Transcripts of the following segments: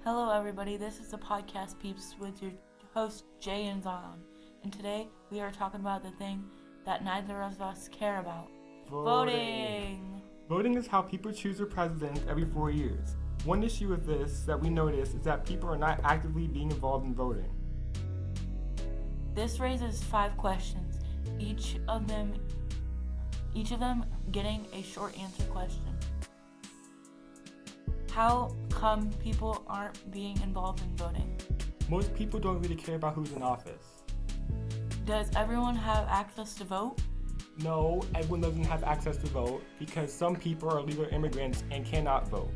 Hello everybody, this is the podcast Peeps with your host Jay and Zion, and today we are talking about the thing that neither of us care about. Voting! Voting is how people choose their president every 4 years. One issue with this that we notice is that people are not actively being involved in voting. This raises 5 questions, each of them getting a short answer question. How come people aren't being involved in voting? Most people don't really care about who's in office. Does everyone have access to vote? No, everyone doesn't have access to vote because some people are illegal immigrants and cannot vote.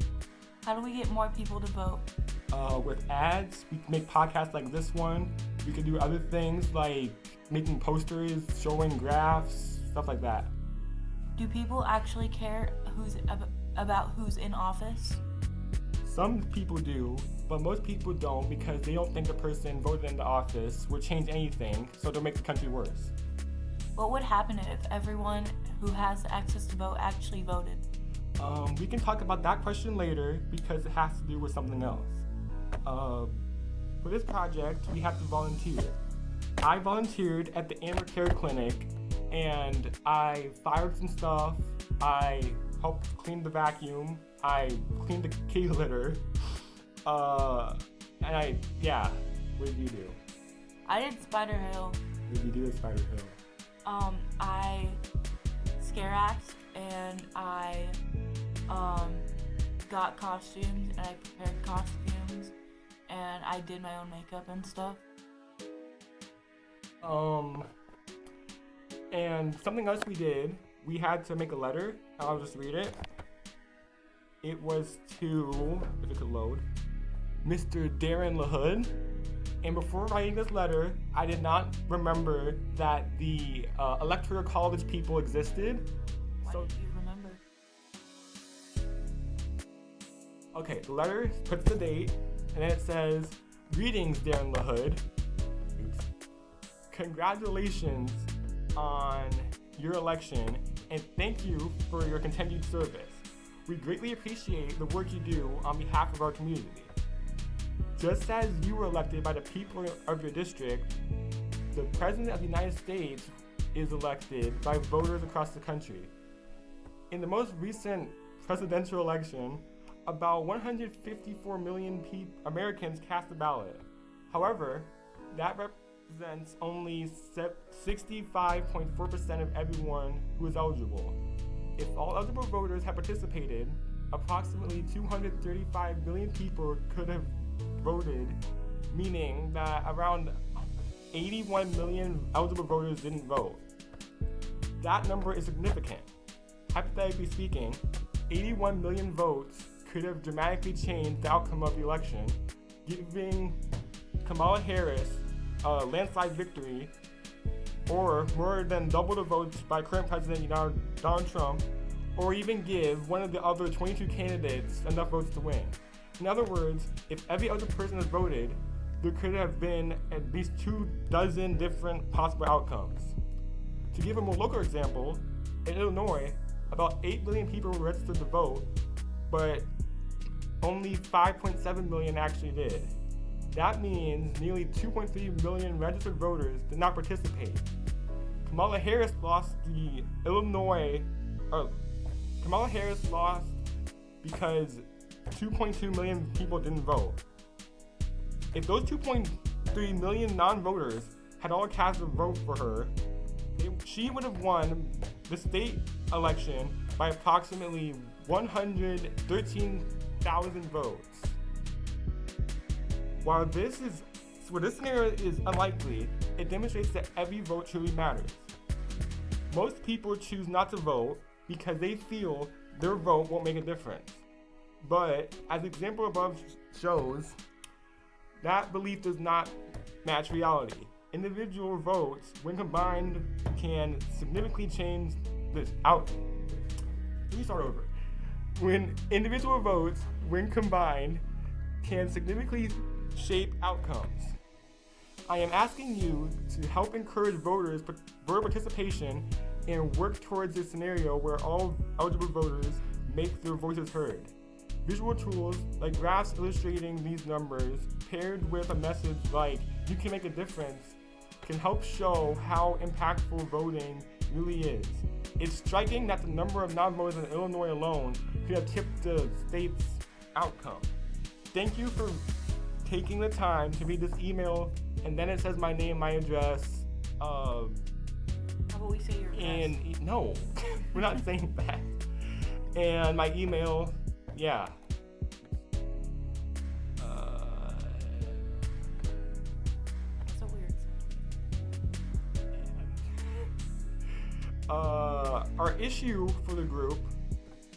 How do we get more people to vote? With ads, we can make podcasts like this one. We can do other things like making posters, showing graphs, stuff like that. Do people actually care about who's in office? Some people do, but most people don't because they don't think the person voted into office would change anything, so they'll make the country worse. What would happen if everyone who has access to vote actually voted? We can talk about that question later because it has to do with something else. For this project, we have to volunteer. I volunteered at the Amber Care Clinic and I fired some stuff, I helped clean the vacuum, I cleaned the kitty litter, what did you do? I did Spider Hill. What did you do at Spider Hill? I scare acted and I got costumes and I prepared costumes and I did my own makeup and stuff. And something else we did, we had to make a letter. I'll just read it. It was to, if it could load, Mr. Darren LaHood. And before writing this letter, I did not remember that the Electoral College people existed. Why did you remember? Okay, the letter puts the date, and then it says, "Greetings, Darren LaHood. Congratulations on your election, and thank you for your continued service. We greatly appreciate the work you do on behalf of our community. Just as you were elected by the people of your district, the President of the United States is elected by voters across the country. In the most recent presidential election, about 154 million Americans cast a ballot. However, that represents only 65.4% of everyone who is eligible. If all eligible voters had participated, approximately 235 million people could have voted, meaning that around 81 million eligible voters didn't vote. That number is significant. Hypothetically speaking, 81 million votes could have dramatically changed the outcome of the election, giving Kamala Harris a landslide victory, or more than double the votes by current President Donald Trump, or even give one of the other 22 candidates enough votes to win. In other words, if every other person had voted, there could have been at least 24 different possible outcomes. To give a more local example, in Illinois, about 8 million people were registered to vote, but only 5.7 million actually did. That means nearly 2.3 million registered voters did not participate. Kamala Harris lost because 2.2 million people didn't vote. If those 2.3 million non-voters had all cast a vote for her, she would have won the state election by approximately 113,000 votes. While this scenario is unlikely, it demonstrates that every vote truly matters. Most people choose not to vote because they feel their vote won't make a difference. But as the example above shows, that belief does not match reality. Individual votes, when combined, can significantly change this out. Let me start over. When individual votes, when combined, can significantly shape outcomes. I am asking you to help encourage voter participation and work towards a scenario where all eligible voters make their voices heard. Visual tools like graphs illustrating these numbers paired with a message like "you can make a difference" can help show how impactful voting really is. It's striking that the number of non-voters in Illinois alone could have tipped the state's outcome. Thank you for taking the time to read this email, and then it says my name, my address. How about we say your address? And no, we're not saying that. And my email, yeah. That's a weird sound. Our issue for the group,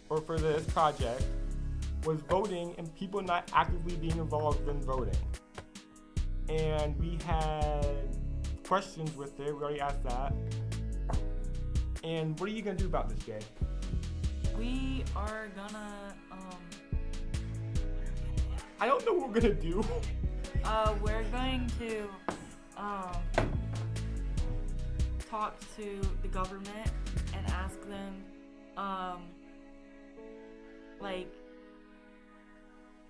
or for this project, was voting and people not actively being involved in voting. And we had questions with it, we already asked that. And what are you gonna do about this, Jay? We are gonna, I don't know what we're gonna do. we're going to, talk to the government and ask them,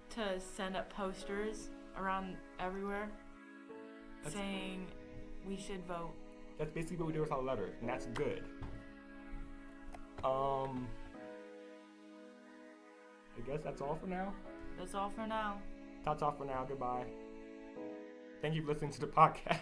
to send up posters around everywhere saying we should vote. That's basically what we did with our letter, and that's good. I guess that's all for now. That's all for now. That's all for now. Goodbye. Thank you for listening to the podcast.